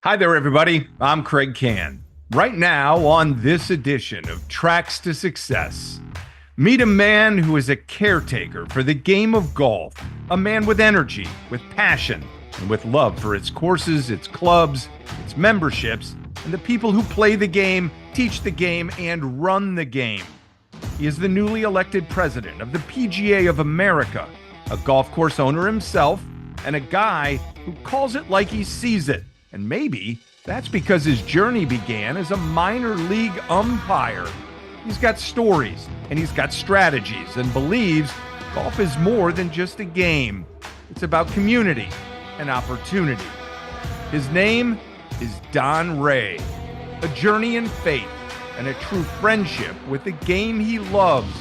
Hi there, everybody. I'm Kraig Kann. Right now, on this edition of Tracks to Success, meet a man who is a caretaker for the game of golf, a man with energy, with passion, and with love for its courses, its clubs, its memberships, and the people who play the game, teach the game, and run the game. He is the newly elected president of the PGA of America, a golf course owner himself, and a guy who calls it like he sees it. And maybe that's because his journey began as a minor league umpire. He's got stories and he's got strategies and believes golf is more than just a game. It's about community and opportunity. His name is Don Ray, a journey in faith and a true friendship with the game he loves,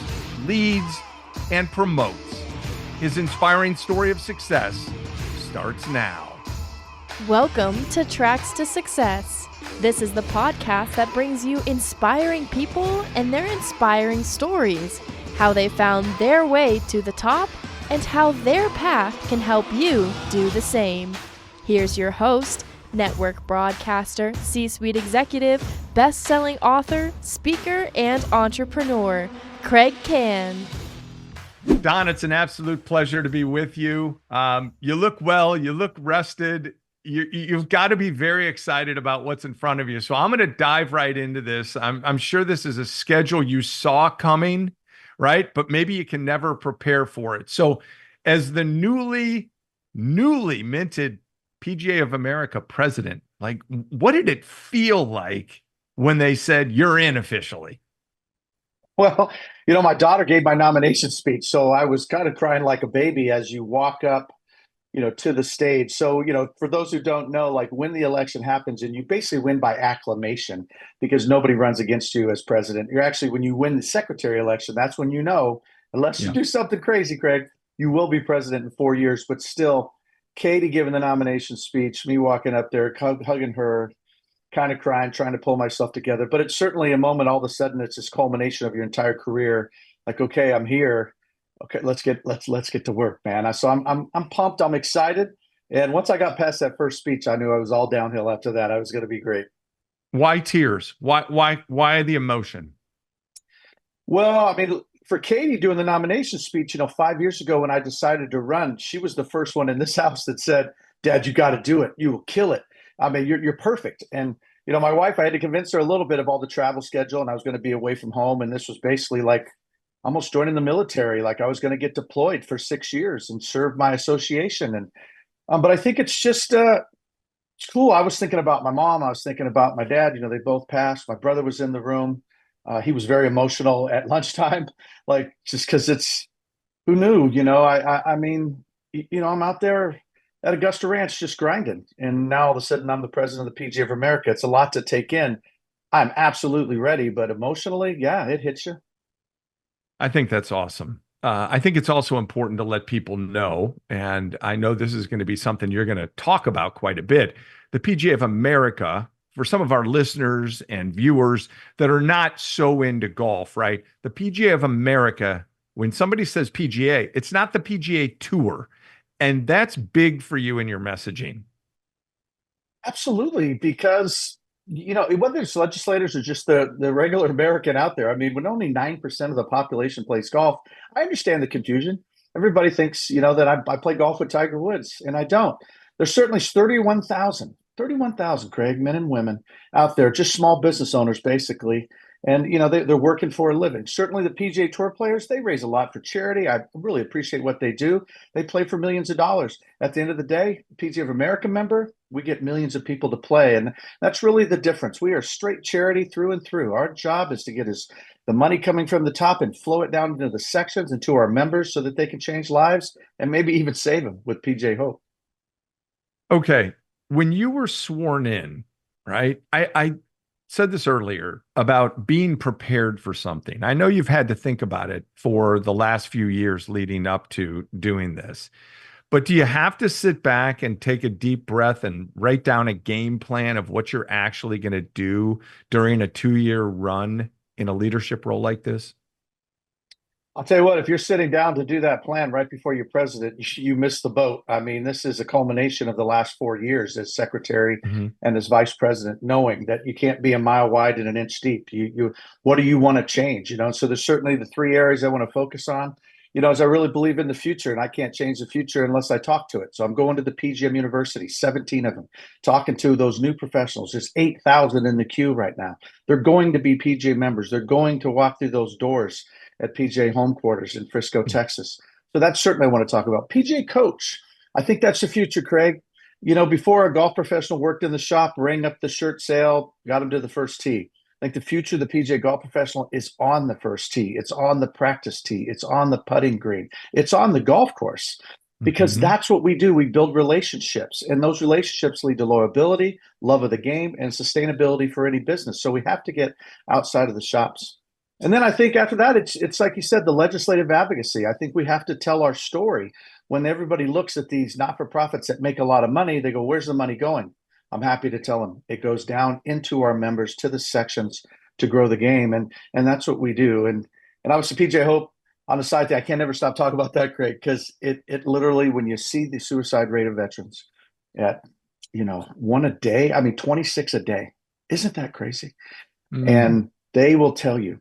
leads, and promotes. His inspiring story of success starts now. Welcome to Tracks to Success. This is the podcast that brings you inspiring people and their inspiring stories, how they found their way to the top, and how their path can help you do the same. Here's your host, network broadcaster, C-suite executive, best-selling author, speaker, and entrepreneur, Kraig Kann. Don, it's an absolute pleasure to be with you. You look well, you look rested. You've got to be very excited about what's in front of you. So I'm going to dive right into this. I'm sure this is a schedule you saw coming, right? But maybe you can never prepare for it. So as the newly minted PGA of America president, like, what did it feel like when they said you're in officially? Well, my daughter gave my nomination speech, so I was kind of crying like a baby as you walk up, to the stage. So, for those who don't know, like when the election happens and you basically win by acclamation because nobody runs against you as president. You're actually, when you win the secretary election, that's when unless you do something crazy, Kraig, you will be president in 4 years. But still, Katie giving the nomination speech, me walking up there, hugging her, kind of crying, trying to pull myself together. But it's certainly a moment, all of a sudden, it's this culmination of your entire career. Like, okay, I'm here. Okay, let's get to work, man. So I'm pumped. I'm excited. And once I got past that first speech, I knew I was all downhill after that. I was going to be great. Why tears? Why the emotion? Well, I mean, for Katie doing the nomination speech, 5 years ago when I decided to run, she was the first one in this house that said, "Dad, you got to do it. You will kill it. I mean, you're perfect." And my wife, I had to convince her a little bit of all the travel schedule, and I was going to be away from home, and this was basically like almost joining the military. Like I was going to get deployed for 6 years and serve my association. And but I think it's just it's cool. I was thinking about my mom. I was thinking about my dad. They both passed. My brother was in the room. He was very emotional at lunchtime, like just because it's who knew. I mean, I'm out there at Augusta Ranch just grinding, and now all of a sudden I'm the president of the PGA of America. It's a lot to take in. I'm absolutely ready, but emotionally, yeah, it hits you. I think that's awesome. I think it's also important to let people know, and I know this is going to be something you're going to talk about quite a bit. The PGA of America, for some of our listeners and viewers that are not so into golf, right? The PGA of America, when somebody says PGA, it's not the PGA Tour. And that's big for you in your messaging. Absolutely, because whether it's legislators or just the regular American out there, I mean, when only 9% of the population plays golf, I understand the confusion. Everybody thinks, that I play golf with Tiger Woods, and I don't. There's certainly 31,000, Kraig, men and women out there, just small business owners, basically. And, they're working for a living. Certainly the PGA Tour players, they raise a lot for charity. I really appreciate what they do. They play for millions of dollars. At the end of the day, PGA of America member, we get millions of people to play. And that's really the difference. We are straight charity through and through. Our job is to get the money coming from the top and flow it down into the sections and to our members so that they can change lives and maybe even save them with PJ Hope. Okay. When you were sworn in, right, I said this earlier about being prepared for something. I know you've had to think about it for the last few years leading up to doing this, but do you have to sit back and take a deep breath and write down a game plan of what you're actually going to do during a 2-year run in a leadership role like this? I'll tell you what, if you're sitting down to do that plan right before you're president, you missed the boat. I mean, this is a culmination of the last 4 years as secretary Hmm. and as vice president, knowing that you can't be a mile wide and an inch deep. What do you want to change? So there's certainly the three areas I want to focus on. As I really believe in the future, and I can't change the future unless I talk to it. So I'm going to the PGM University, 17 of them, talking to those new professionals. There's 8,000 in the queue right now. They're going to be PGA members. They're going to walk through those doors at PGA home quarters in Frisco, Texas. So that's certainly I want to talk about. PGA coach, I think that's the future, Kraig. Before a golf professional worked in the shop, rang up the shirt sale, got him to the first tee. I think the future of the PGA golf professional is on the first tee. It's on the practice tee. It's on the putting green. It's on the golf course because that's what we do. We build relationships, and those relationships lead to loyalty, love of the game, and sustainability for any business. So we have to get outside of the shops. And then I think after that, it's like you said, the legislative advocacy. I think we have to tell our story. When everybody looks at these not-for-profits that make a lot of money, they go, where's the money going? I'm happy to tell them it goes down into our members, to the sections, to grow the game. And that's what we do. And obviously, PJ Hope, on the side thing, I can't ever stop talking about that, Kraig, because it literally, when you see the suicide rate of veterans at, one a day, 26 a day, isn't that crazy? And they will tell you,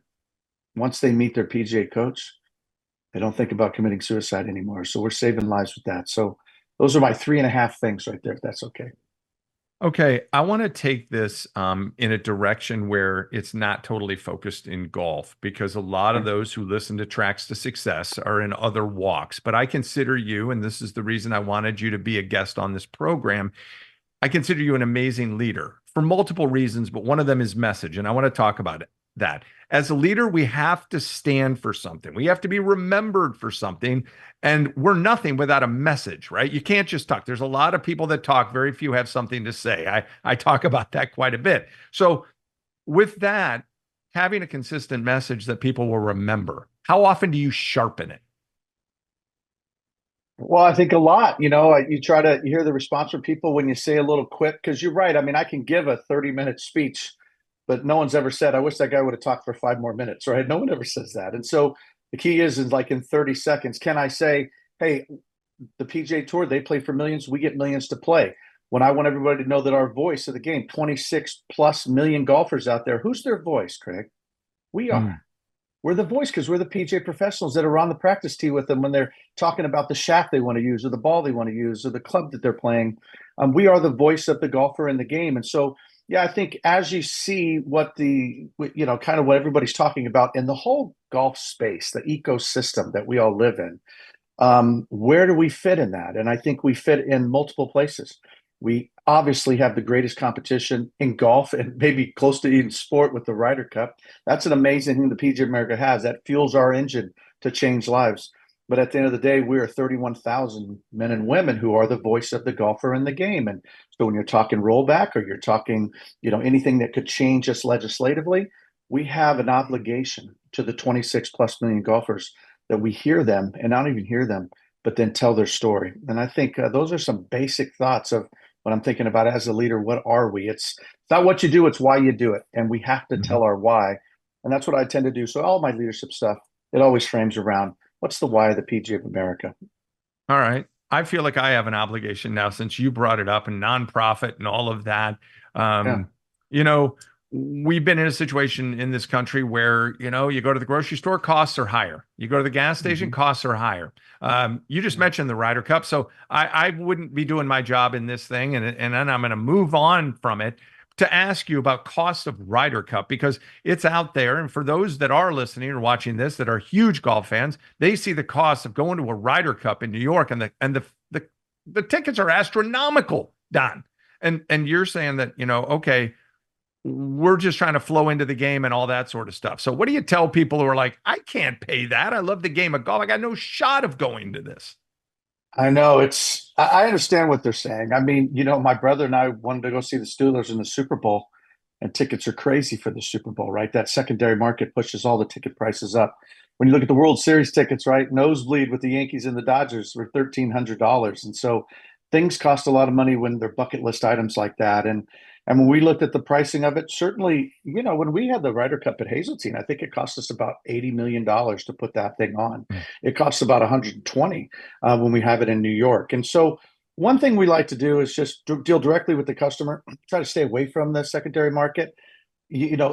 once they meet their PGA coach, they don't think about committing suicide anymore. So we're saving lives with that. So those are my 3.5 things right there, if that's okay. Okay, I want to take this in a direction where it's not totally focused in golf, because a lot of those who listen to Tracks to Success are in other walks. But I consider you, and this is the reason I wanted you to be a guest on this program, I consider you an amazing leader for multiple reasons, but one of them is message, and I want to talk about that. As a leader, we have to stand for something. We have to be remembered for something, and we're nothing without a message, right? You can't just talk. There's a lot of people that talk. Very few have something to say. I talk about that quite a bit. So with that, having a consistent message that people will remember, how often do you sharpen it? Well, I think a lot. You hear the response from people when you say a little quip, because you're right. I can give a 30-minute speech, but no one's ever said, I wish that guy would have talked for 5 more minutes, right? No one ever says that. And so the key is like in 30 seconds, can I say, hey, the PGA Tour, they play for millions. We get millions to play. When I want everybody to know that our voice of the game, 26 plus million golfers out there, who's their voice, Kraig? We are. We're the voice because we're the PGA professionals that are on the practice tee with them when they're talking about the shaft they want to use or the ball they want to use or the club that they're playing. We are the voice of the golfer in the game. And so, yeah, I think as you see what kind of what everybody's talking about in the whole golf space, the ecosystem that we all live in, where do we fit in that? And I think we fit in multiple places. We obviously have the greatest competition in golf and maybe close to even sport with the Ryder Cup. That's an amazing thing the PGA of America has. That fuels our engine to change lives. But at the end of the day, we are 31,000 men and women who are the voice of the golfer in the game. And so when you're talking rollback or you're talking, anything that could change us legislatively, we have an obligation to the 26 plus million golfers that we hear them and not even hear them, but then tell their story. And I think those are some basic thoughts of what I'm thinking about as a leader. What are we? It's not what you do, it's why you do it. And we have to tell our why. And that's what I tend to do. So all my leadership stuff, it always frames around what's the why of the PGA of America? All right. I feel like I have an obligation now since you brought it up and nonprofit and all of that. We've been in a situation in this country where, you go to the grocery store, costs are higher. You go to the gas station, costs are higher. You just mentioned the Ryder Cup. So I wouldn't be doing my job in this thing. And then I'm going to move on from it to ask you about cost of Ryder Cup, because it's out there. And for those that are listening or watching this that are huge golf fans, they see the cost of going to a Ryder Cup in New York, and the tickets are astronomical, Don. And you're saying that, okay, we're just trying to flow into the game and all that sort of stuff. So what do you tell people who are like, I can't pay that. I love the game of golf. I got no shot of going to this. I know I understand what they're saying. My brother and I wanted to go see the Steelers in the Super Bowl, and tickets are crazy for the Super Bowl, right? That secondary market pushes all the ticket prices up. When you look at the World Series tickets, right? Nosebleed with the Yankees and the Dodgers were $1,300. And so things cost a lot of money when they're bucket list items like that. And And when we looked at the pricing of it, certainly, when we had the Ryder Cup at Hazeltine, I think it cost us about $80 million to put that thing on. Mm. It costs about 120 when we have it in New York. And so one thing we like to do is just deal directly with the customer, try to stay away from the secondary market,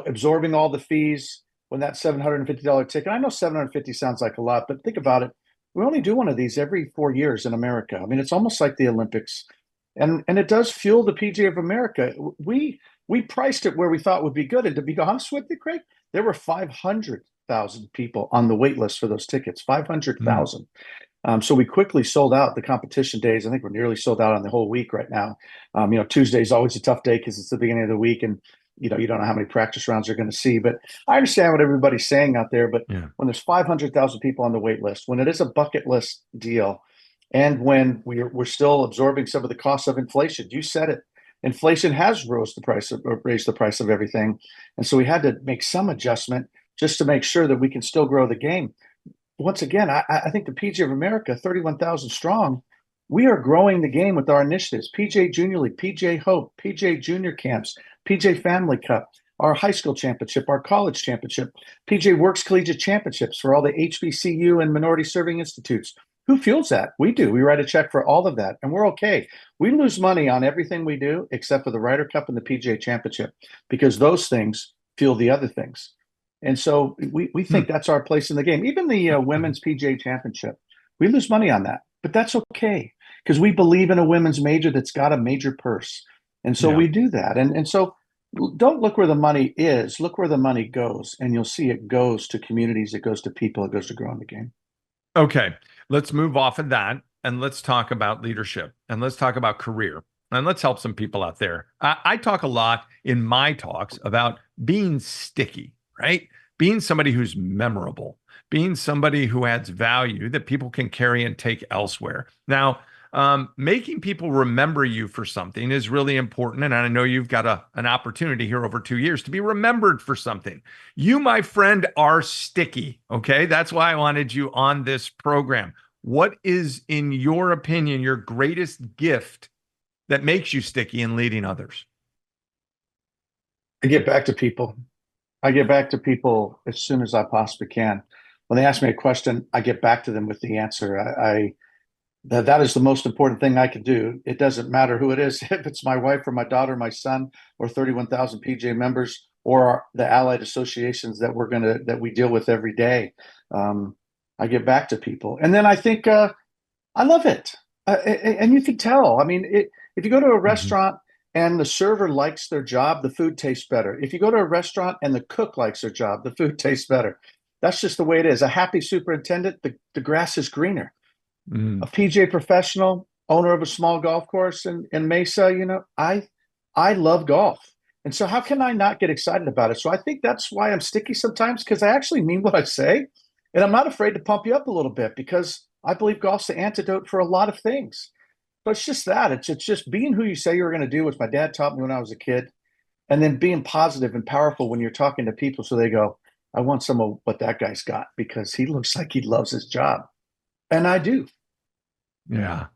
absorbing all the fees when that $750 ticket. I know 750 sounds like a lot, but think about it. We only do one of these every 4 years in America. I mean, it's almost like the Olympics. And it does fuel the PGA of America. We priced it where we thought would be good. And to be honest with you, Kraig, there were 500,000 people on the wait list for those tickets. 500,000. So we quickly sold out the competition days. I think we're nearly sold out on the whole week right now. Tuesday is always a tough day because it's the beginning of the week, and you don't know how many practice rounds you're going to see. But I understand what everybody's saying out there. But when there's 500,000 people on the wait list, when it is a bucket list deal, and when we're still absorbing some of the costs of inflation, you said it. Inflation has raised the price of everything, and so we had to make some adjustment just to make sure that we can still grow the game. Once again, I think the PGA of America, 31,000 strong, we are growing the game with our initiatives. PGA Junior League, PGA Hope, PGA Junior Camps, PGA Family Cup, our high school championship, our college championship, PGA Works Collegiate Championships for all the HBCU and minority serving institutes. Who fuels that? We do. We write a check for all of that, and we're okay. We lose money on everything we do except for the Ryder Cup and the PGA Championship because those things fuel the other things. And so we think that's our place in the game. Even the Women's PGA Championship, we lose money on that, but that's okay because we believe in a women's major that's got a major purse. And so we do that. And so don't look where the money is, look where the money goes, and you'll see it goes to communities, it goes to people, it goes to growing the game. Okay, let's move off of that and let's talk about leadership and let's talk about career and let's help some people out there. I talk a lot in my talks about being sticky, right? Being somebody who's memorable, being somebody who adds value that people can carry and take elsewhere. Now, making people remember you for something is really important. And I know you've got an opportunity here over 2 years to be remembered for something. You, my friend, are sticky. Okay. That's why I wanted you on this program. What is, in your opinion, your greatest gift that makes you sticky in leading others? I get back to people. I get back to people as soon as I possibly can. When they ask me a question, I get back to them with the answer. That is the most important thing I can do. It doesn't matter who it is, if it's my wife or my daughter, my son, or 31,000 PGA members, or the allied associations that we deal with every day. I get back to people, and then I think I love it, and you can tell. I mean, if you go to a restaurant and the server likes their job, the food tastes better. If you go to a restaurant and the cook likes their job, the food tastes better. That's just the way it is. A happy superintendent, the grass is greener. A PGA professional, owner of a small golf course in Mesa, I love golf. And so how can I not get excited about it? So I think that's why I'm sticky sometimes, because I actually mean what I say. And I'm not afraid to pump you up a little bit because I believe golf's the antidote for a lot of things. But it's just that. It's just being who you say you're going to do, which my dad taught me when I was a kid. And then being positive and powerful when you're talking to people so they go, I want some of what that guy's got because he looks like he loves his job. And I do. Yeah.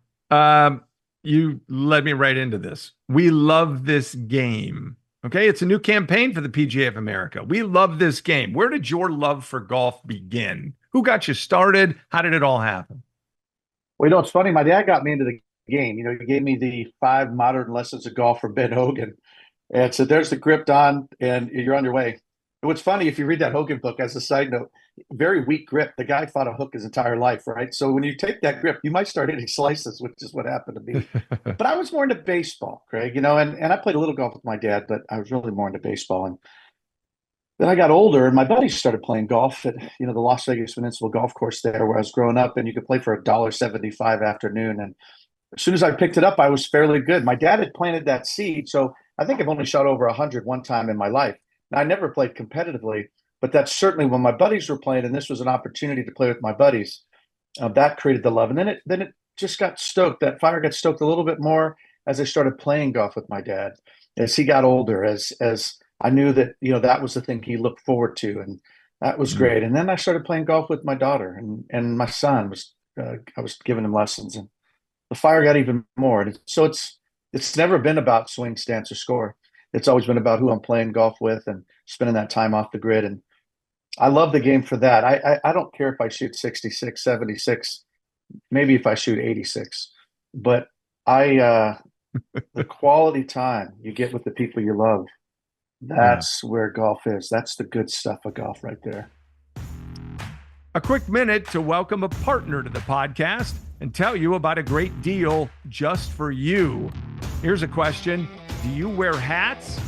You led me right into this. We love this game. Okay. It's a new campaign for the PGA of America. We love this game. Where did your love for golf begin? Who got you started? How did it all happen? Well, it's funny. My dad got me into the game. He gave me the 5 modern lessons of golf from Ben Hogan. And so there's the grip, Don, and you're on your way. What's funny, if you read that Hogan book, as a side note, very weak grip. The guy fought a hook his entire life, right? So when you take that grip, you might start hitting slices, which is what happened to me. But I was more into baseball, Kraig, and I played a little golf with my dad, but I was really more into baseball. And then I got older, and my buddies started playing golf at the Las Vegas Municipal Golf Course there, where I was growing up, and you could play for $1.75 afternoon. And as soon as I picked it up, I was fairly good. My dad had planted that seed, so I think I've only shot over 100 one time in my life. Now, I never played competitively, but that's certainly when my buddies were playing, and this was an opportunity to play with my buddies. That created the love, and then it just got stoked. That fire got stoked a little bit more as I started playing golf with my dad. As he got older, as I knew that that was the thing he looked forward to, and that was great. And then I started playing golf with my daughter, and my son was. I was giving him lessons, and the fire got even more. And so it's never been about swing, stance, or score. it's always been about who I'm playing golf with and spending that time off the grid. And I love the game for that. I don't care if I shoot 66, 76, maybe if I shoot 86, but the quality time you get with the people you love, that's where golf is. That's the good stuff of golf right there. A quick minute to welcome a partner to the podcast and tell you about a great deal just for you. Here's a question. Do you wear hats?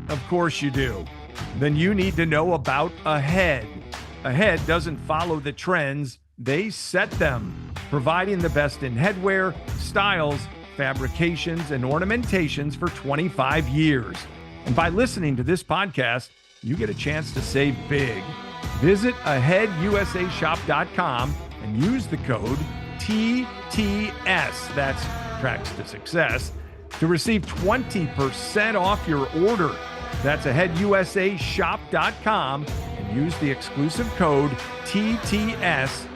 Of course you do. Then you need to know about Ahead. Ahead doesn't follow the trends, they set them, providing the best in headwear, styles, fabrications, and ornamentations for 25 years. And by listening to this podcast, you get a chance to save big. Visit aheadusashop.com and use the code TTS, that's Tracks to Success, to receive 20% off your order. That's aheadusashop.com and use the exclusive code TTS,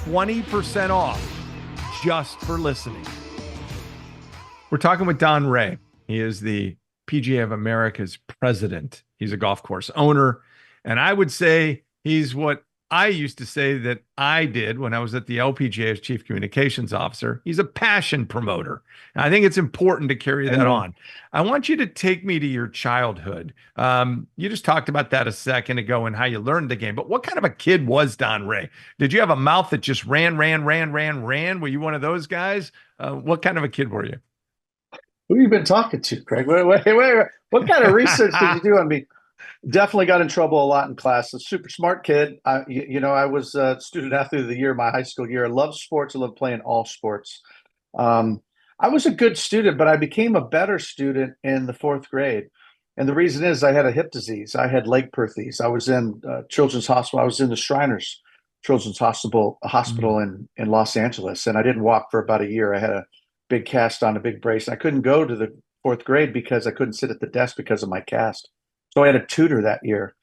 20% off, just for listening. We're talking with Don Ray. He is the PGA of America's president. He's a golf course owner. And I would say he's what I used to say that I did when I was at the LPGA as chief communications officer. He's a passion promoter. And I think it's important to carry that on. I want you to take me to your childhood. You just talked about that a second ago and how you learned the game. But what kind of a kid was Don Ray? Did you have a mouth that just ran? Were you one of those guys? What kind of a kid were you? Who have you been talking to, Kraig? Wait. What kind of research did you do on me? Definitely got in trouble a lot in class. A super smart kid. I was a student athlete of the year my high school year. I love sports. I love playing all sports. I was a good student, but I became a better student in the fourth grade. And the reason is I had a hip disease. I had leg perthes. I was in Children's Hospital. I was in the Shriners Children's Hospital in Los Angeles. And I didn't walk for about a year. I had a big cast on, a big brace. I couldn't go to the fourth grade because I couldn't sit at the desk because of my cast. So I had a tutor that year.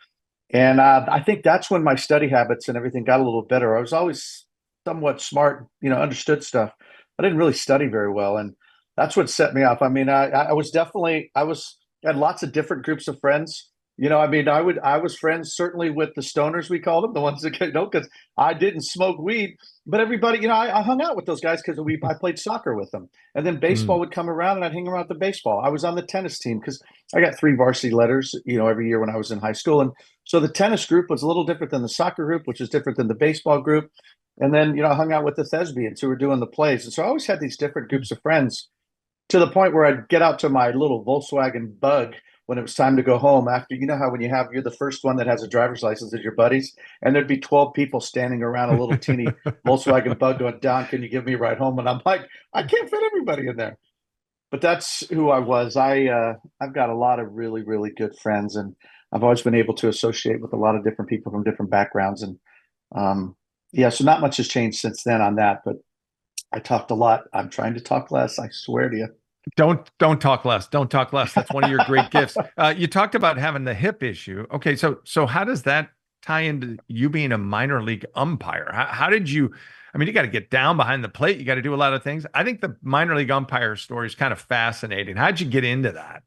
And I think that's when my study habits and everything got a little better. I was always somewhat smart, understood stuff. I didn't really study very well. And that's what set me off. I mean, I had lots of different groups of friends. I was friends certainly with the stoners, we called them, the ones that, because I didn't smoke weed, but everybody, I hung out with those guys because I played soccer with them. And then baseball would come around and I'd hang around with the baseball. I was on the tennis team because I got 3 varsity letters, every year when I was in high school. And so the tennis group was a little different than the soccer group, which is different than the baseball group. And then, I hung out with the thespians who were doing the plays. And so I always had these different groups of friends to the point where I'd get out to my little Volkswagen Bug when it was time to go home after, how when you're the first one that has a driver's license as your buddies, and there'd be 12 people standing around a little teeny Volkswagen Bug going, Don, can you give me a ride home? And I'm like, I can't fit everybody in there. But that's who I was. I've got a lot of really, really good friends, and I've always been able to associate with a lot of different people from different backgrounds. And so not much has changed since then on that, but I talked a lot. I'm trying to talk less, I swear to you. Don't talk less. Don't talk less. That's one of your great gifts. You talked about having the hip issue. Okay, so how does that tie into you being a minor league umpire? How did you? I mean, you got to get down behind the plate. You got to do a lot of things. I think the minor league umpire story is kind of fascinating. How'd you get into that?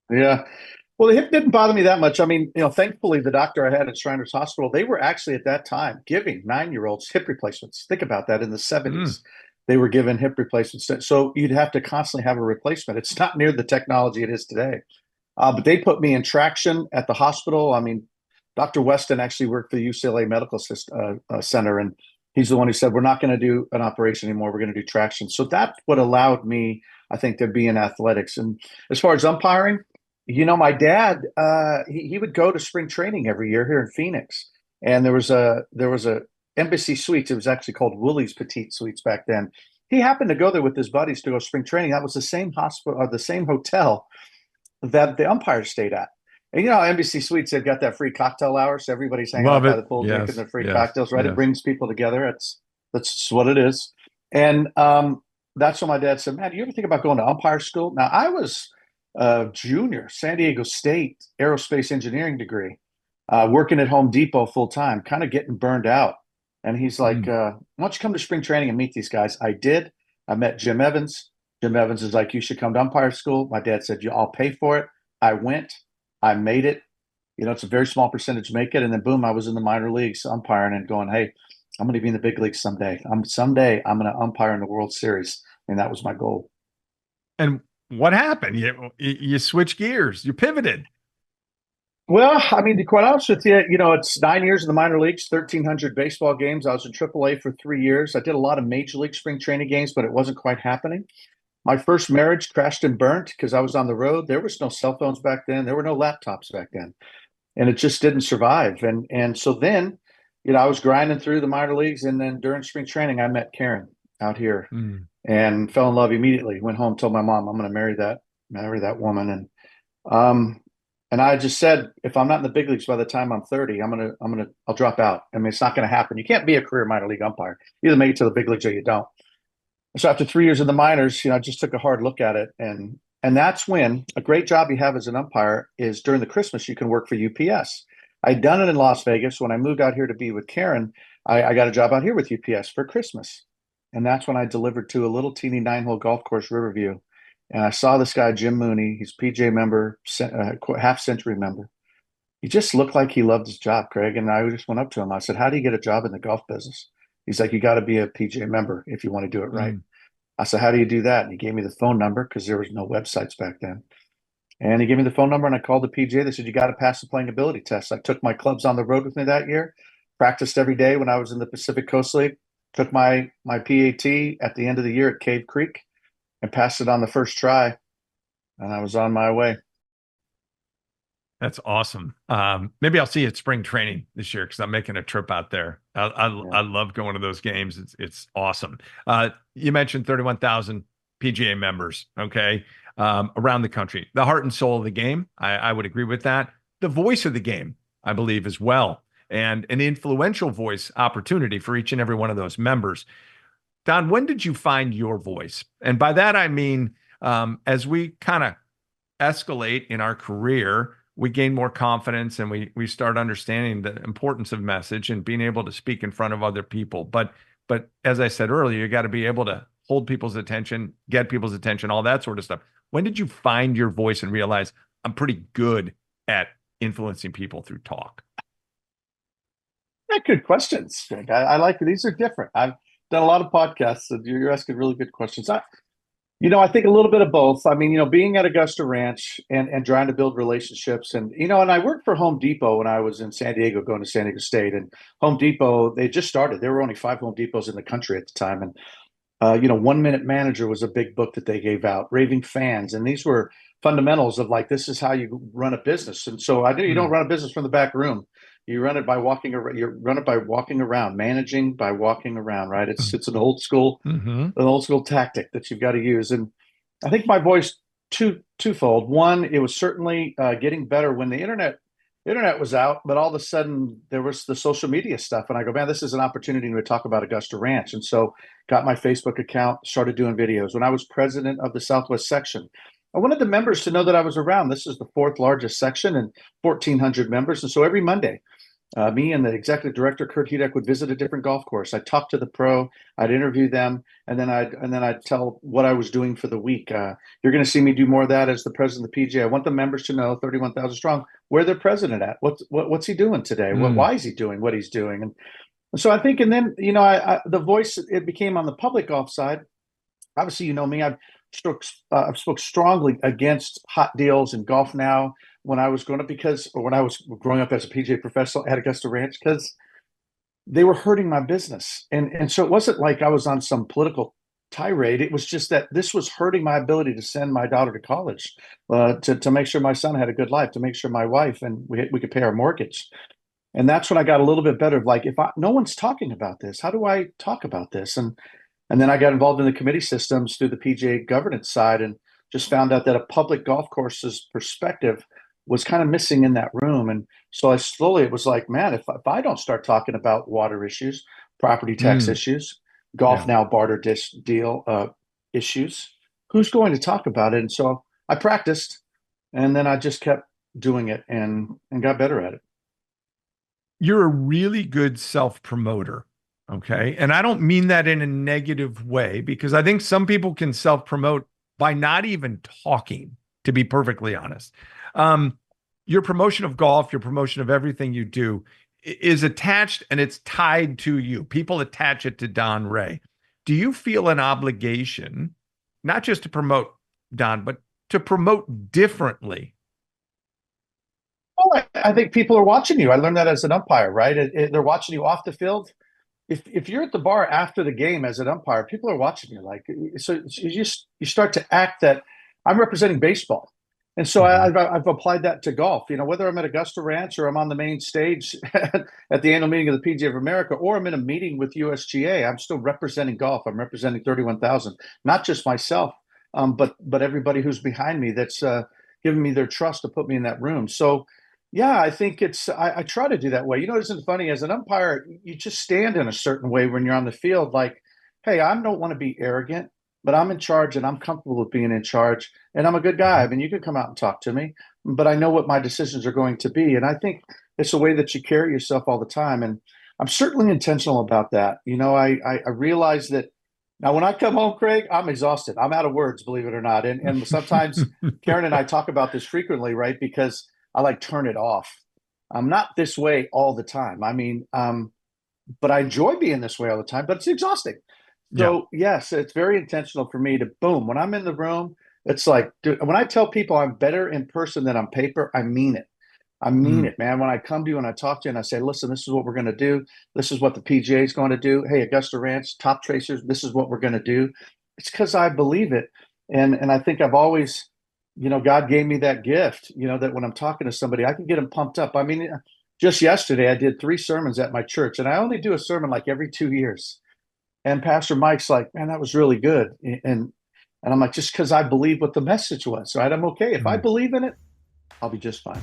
Yeah. Well, the hip didn't bother me that much. I mean, thankfully, the doctor I had at Shriners Hospital, they were actually at that time giving 9-year-olds hip replacements. Think about that in the 70s. They were given hip replacements. So you'd have to constantly have a replacement. It's not near the technology it is today. But they put me in traction at the hospital. I mean, Dr. Weston actually worked for the UCLA Medical Center, and he's the one who said, we're not going to do an operation anymore. We're going to do traction. So that's what allowed me, I think, to be in athletics. And as far as umpiring, my dad, he would go to spring training every year here in Phoenix. And there was a Embassy Suites. It was actually called Woolies Petite Suites back then. He happened to go there with his buddies to go spring training. That was the same hospital or the same hotel that the umpires stayed at. And Embassy Suites, they've got that free cocktail hour, so everybody's hanging out by the pool drinking their free cocktails, right? It brings people together. That's what it is. And that's when my dad said, man, do you ever think about going to umpire school? Now, I was a junior, San Diego State aerospace engineering degree, working at Home Depot full time, kind of getting burned out. And he's like, why don't you come to spring training and meet these guys? I did. I met Jim Evans. Jim Evans is like, you should come to umpire school. My dad said, I'll pay for it. I went, I made it. It's a very small percentage make it. And then boom, I was in the minor leagues umpiring and going, hey, I'm going to be in the big leagues someday. Someday I'm going to umpire in the World Series. And that was my goal. And what happened? You switched gears, you pivoted. Well, I mean, to be quite honest with you, it's 9 years in the minor leagues, 1,300 baseball games. I was in AAA for 3 years. I did a lot of major league spring training games, but it wasn't quite happening. My first marriage crashed and burnt because I was on the road. There was no cell phones back then. There were no laptops back then. And it just didn't survive. And so then, I was grinding through the minor leagues. And then during spring training, I met Karen out here and fell in love immediately. Went home, told my mom, I'm going to marry that woman. And I just said, if I'm not in the big leagues by the time I'm 30, I'll drop out. I mean, it's not going to happen. You can't be a career minor league umpire. You either make it to the big leagues or you don't. So after 3 years in the minors, I just took a hard look at it. And that's when a great job you have as an umpire is during the Christmas, you can work for UPS. I'd done it in Las Vegas. When I moved out here to be with Karen, I got a job out here with UPS for Christmas. And that's when I delivered to a little teeny 9-hole golf course, Riverview. And I saw this guy, Jim Mooney. He's PGA member, half-century member. He just looked like he loved his job, Craig. And I just went up to him. I said, how do you get a job in the golf business? He's like, you got to be a PGA member if you want to do it right. I said, how do you do that? And he gave me the phone number because there was no websites back then. And he gave me the phone number and I called the PGA. They said, you got to pass the playing ability test. I took my clubs on the road with me that year, practiced every day when I was in the Pacific Coast League, took my PAT at the end of the year at Cave Creek and passed it on the first try. And I was on my way. That's awesome. Maybe I'll see you at spring training this year because I'm making a trip out there. I love going to those games. It's awesome. You mentioned 31,000 PGA members, okay, around the country. The heart and soul of the game, I would agree with that. The voice of the game, I believe, as well, and an influential voice opportunity for each and every one of those members. Don, when did you find your voice? And by that, I mean, as we kind of escalate in our career, we gain more confidence and we start understanding the importance of message and being able to speak in front of other people. But as I said earlier, you got to be able to hold people's attention, get people's attention, all that sort of stuff. When did you find your voice and realize I'm pretty good at influencing people through talk? Yeah, good questions. I like it. These are different. I've done a lot of podcasts, so you're asking really good questions. I think a little bit of both. I mean, being at Augusta Ranch and trying to build relationships and I worked for Home Depot when I was in San Diego, going to San Diego State, and Home Depot, they just started. There were only 5 Home Depots in the country at the time. And, 1 Minute Manager was a big book that they gave out, Raving Fans. And these were fundamentals of like, this is how you run a business. And so you don't run a business from the back room. You run it by walking around. You run it by walking around, managing by walking around. Right? It's an old school, tactic that you've got to use. And I think my voice twofold. One, it was certainly getting better when the internet was out, but all of a sudden there was the social media stuff, and I go, man, this is an opportunity to talk about Augusta Ranch. And so got my Facebook account, started doing videos. When I was president of the Southwest section, I wanted the members to know that I was around. This is the 4th largest section and 1,400 members. And so every Monday, me and the executive director, Kurt Hudek, would visit a different golf course. I'd talk to the pro, I'd interview them, and then I'd tell what I was doing for the week. You're going to see me do more of that as the president of the PGA. I want the members to know, 31,000 strong, where their president at. What's he doing today? Why is he doing what he's doing? And so I think, and then the voice, it became on the public golf side. Obviously, me, I've spoke strongly against hot deals in Golf Now when I was growing up when I was growing up as a PGA professional at Augusta Ranch, because they were hurting my business. And so it wasn't like I was on some political tirade. It was just that this was hurting my ability to send my daughter to college, to make sure my son had a good life, to make sure my wife and we could pay our mortgage. And that's when I got a little bit better of like, no one's talking about this, how do I talk about this? And then I got involved in the committee systems through the PGA governance side and just found out that a public golf course's perspective was kind of missing in that room. And so it was like, man, if I don't start talking about water issues, property tax issues, Golf Now barter deal issues, who's going to talk about it? And so I practiced, and then I just kept doing it and got better at it. You're a really good self-promoter. Okay. And I don't mean that in a negative way, because I think some people can self-promote by not even talking, to be perfectly honest. Your promotion of golf, your promotion of everything you do is attached and it's tied to you. People attach it to Don Ray. Do you feel an obligation, not just to promote Don, but to promote differently? Well, I think people are watching you. I learned that as an umpire, right? They're watching you off the field. If you're at the bar after the game as an umpire, people are watching you. Like, so you start to act that I'm representing baseball, and so I've applied that to golf. Whether I'm at Augusta Ranch or I'm on the main stage at the annual meeting of the PGA of America, or I'm in a meeting with USGA, I'm still representing golf. I'm representing 31,000, not just myself, but everybody who's behind me that's giving me their trust to put me in that room. So. Yeah, I think I try to do that way. Isn't funny? As an umpire, you just stand in a certain way when you're on the field. Like, hey, I don't want to be arrogant, but I'm in charge and I'm comfortable with being in charge. And I'm a good guy. I mean, you can come out and talk to me, but I know what my decisions are going to be. And I think it's a way that you carry yourself all the time. And I'm certainly intentional about that. I realize that now when I come home, Kraig, I'm exhausted. I'm out of words, believe it or not. And sometimes Karen and I talk about this frequently, right? Because I turn it off. I'm not this way all the time. I mean, but I enjoy being this way all the time, but it's exhausting. So yes, it's very intentional for me to boom. When I'm in the room, it's like, dude, when I tell people I'm better in person than on paper, I mean it. I mean it, man. When I come to you and I talk to you and I say, listen, this is what we're going to do. This is what the PGA is going to do. Hey, Augusta Ranch, top tracers, this is what we're going to do. It's because I believe it. And I think I've always, God gave me that gift, that when I'm talking to somebody, I can get them pumped up. I mean, just yesterday, I did 3 sermons at my church, and I only do a sermon like every 2 years. And Pastor Mike's like, man, that was really good. And I'm like, just because I believe what the message was, right? I'm okay. If I believe in it, I'll be just fine.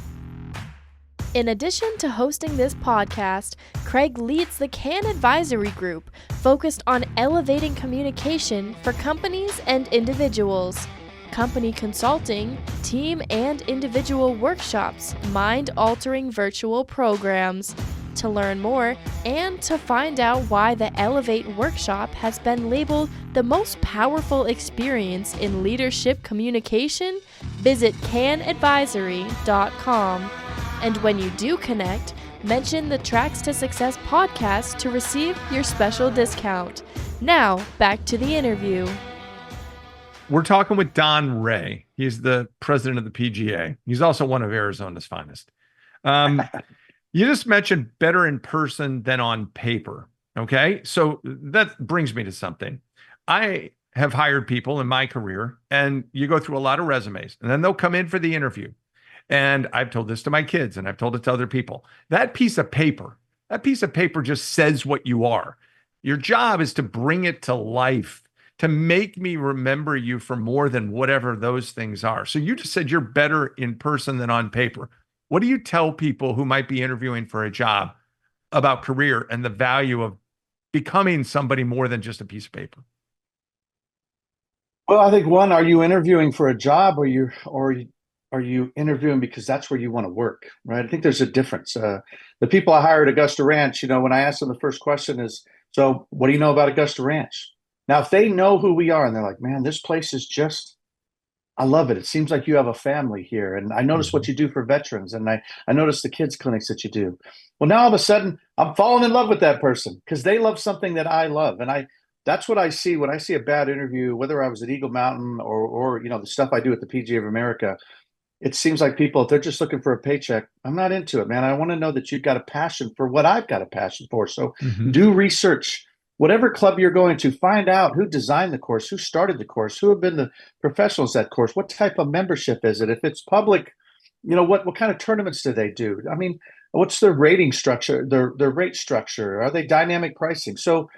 In addition to hosting this podcast, Kraig leads the Kann Advisory Group, focused on elevating communication for companies and individuals. Company consulting, team and individual workshops, mind-altering virtual programs. To learn more and to find out why the Elevate workshop has been labeled the most powerful experience in leadership communication, visit cannadvisory.com. And when you do connect, mention the Tracks to Success podcast to receive your special discount. Now, back to the interview. We're talking with Don Ray. He's the president of the PGA. He's also one of Arizona's finest. You just mentioned better in person than on paper. Okay. So that brings me to something. I have hired people in my career, and you go through a lot of resumes, and then they'll come in for the interview. And I've told this to my kids, and I've told it to other people. That piece of paper just says what you are. Your job is to bring it to life, to make me remember you for more than whatever those things are. So you just said you're better in person than on paper. What do you tell people who might be interviewing for a job about career and the value of becoming somebody more than just a piece of paper? Well, I think one, are you interviewing for a job, or are you interviewing because that's where you want to work, right? I think there's a difference. The people I hired at Augusta Ranch, when I ask them, the first question is, so what do you know about Augusta Ranch? Now, if they know who we are and they're like, man, this place is just, I love it. It seems like you have a family here. And I notice what you do for veterans. And I notice the kids clinics that you do. Well, now all of a sudden I'm falling in love with that person because they love something that I love. And that's what I see when I see a bad interview, whether I was at Eagle Mountain or the stuff I do at the PGA of America. It seems like people, if they're just looking for a paycheck, I'm not into it, man. I want to know that you've got a passion for what I've got a passion for. So do research. Whatever club you're going to, find out who designed the course, who started the course, who have been the professionals at course, what type of membership is it? If it's public, what kind of tournaments do they do? I mean, what's their rating structure, their rate structure? Are they dynamic pricing? So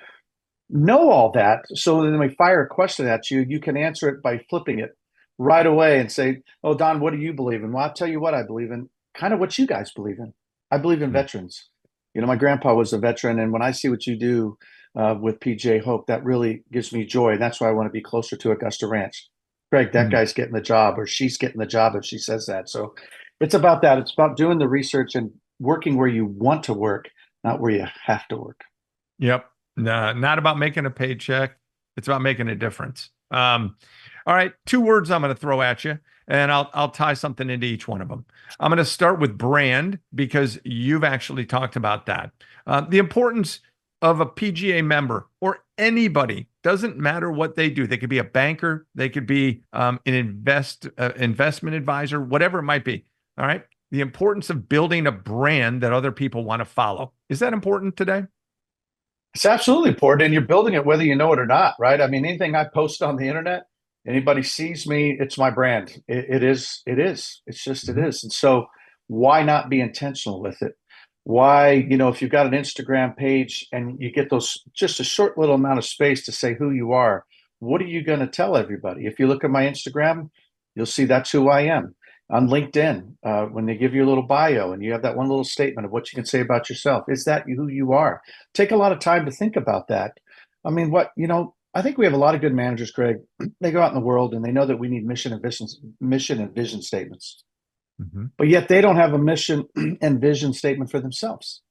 know all that. So then when we fire a question at you, you can answer it by flipping it right away and say, oh, Don, what do you believe in? Well, I'll tell you what I believe in, kind of what you guys believe in. I believe in veterans. My grandpa was a veteran. And when I see what you do with PJ Hope, that really gives me joy. And that's why I want to be closer to Augusta Ranch. Kraig, that guy's getting the job, or she's getting the job if she says that. So it's about that. It's about doing the research and working where you want to work, not where you have to work. Yep. No, not about making a paycheck. It's about making a difference. All right. 2 words I'm going to throw at you. and I'll tie something into each one of them. I'm going to start with brand because you've actually talked about that. The importance of a PGA member or anybody, doesn't matter what they do. They could be a banker, they could be an investment advisor, whatever it might be. All right. The importance of building a brand that other people want to follow. Is that important today? It's absolutely important, and you're building it whether you know it or not, right? I mean, anything I post on the internet, anybody sees me, it's my brand. It is. It's just it Mhm. is. And so, why not be intentional with it? Why, if you've got an Instagram page and you get those just a short little amount of space to say who you are, what are you going to tell everybody? If you look at my Instagram, you'll see that's who I am. On LinkedIn, when they give you a little bio and you have that one little statement of what you can say about yourself, is that who you are? Take a lot of time to think about that. I mean, I think we have a lot of good managers, Craig. They go out in the world and they know that we need mission and vision statements, Mhm. but yet they don't have a mission and vision statement for themselves.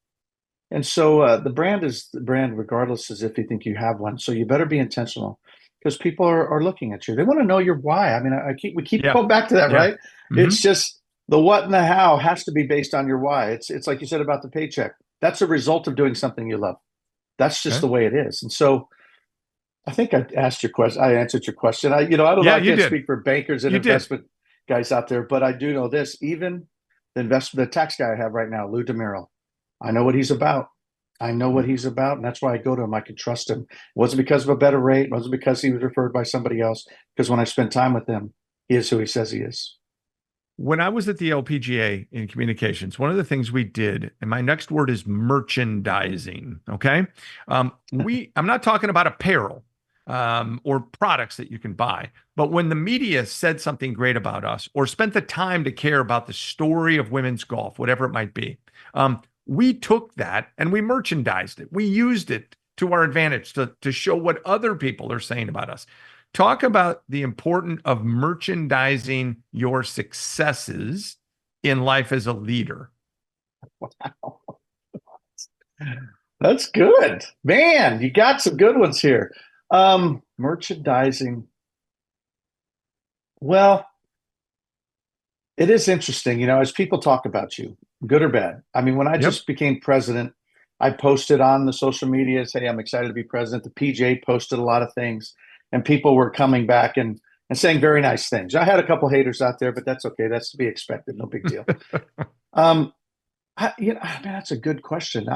And so the brand is the brand, regardless as if you think you have one. So you better be intentional because people are looking at you. They want to know your why. I mean, we keep Yeah. going back to that, Yeah. right? Hmm. It's just the what and the how has to be based on your why. It's like you said about the paycheck. That's a result of doing something you love. That's just Okay. the way it is. And so I think I asked your question. I answered your question. I don't know. Yeah, I you can't did. speak for bankers and You did. investment guys out there, but I do know this. Even the tax guy I have right now, Lou DeMiro, I know what he's about. I know what he's about, and that's why I go to him. I can trust him. It wasn't because of a better rate. It wasn't because he was referred by somebody else. Because when I spend time with him, he is who he says he is. When I was at the LPGA in communications, one of the things we did, and my next word is merchandising. Okay. I'm not talking about apparel or products that you can buy, but when the media said something great about us or spent the time to care about the story of women's golf, whatever it might be, we took that and we merchandised it. We used it to our advantage to show what other people are saying about us. Talk about the importance of merchandising your successes in life as a leader. That's good, man. You got some good ones here. Merchandising. Well, it is interesting, as people talk about you, good or bad. I mean, when I Yep. just became president, I posted on the social media, say I'm excited to be president. The PGA posted a lot of things, and people were coming back and saying very nice things. I had a couple haters out there, but that's okay. That's to be expected. No big deal. Um, man, that's a good question.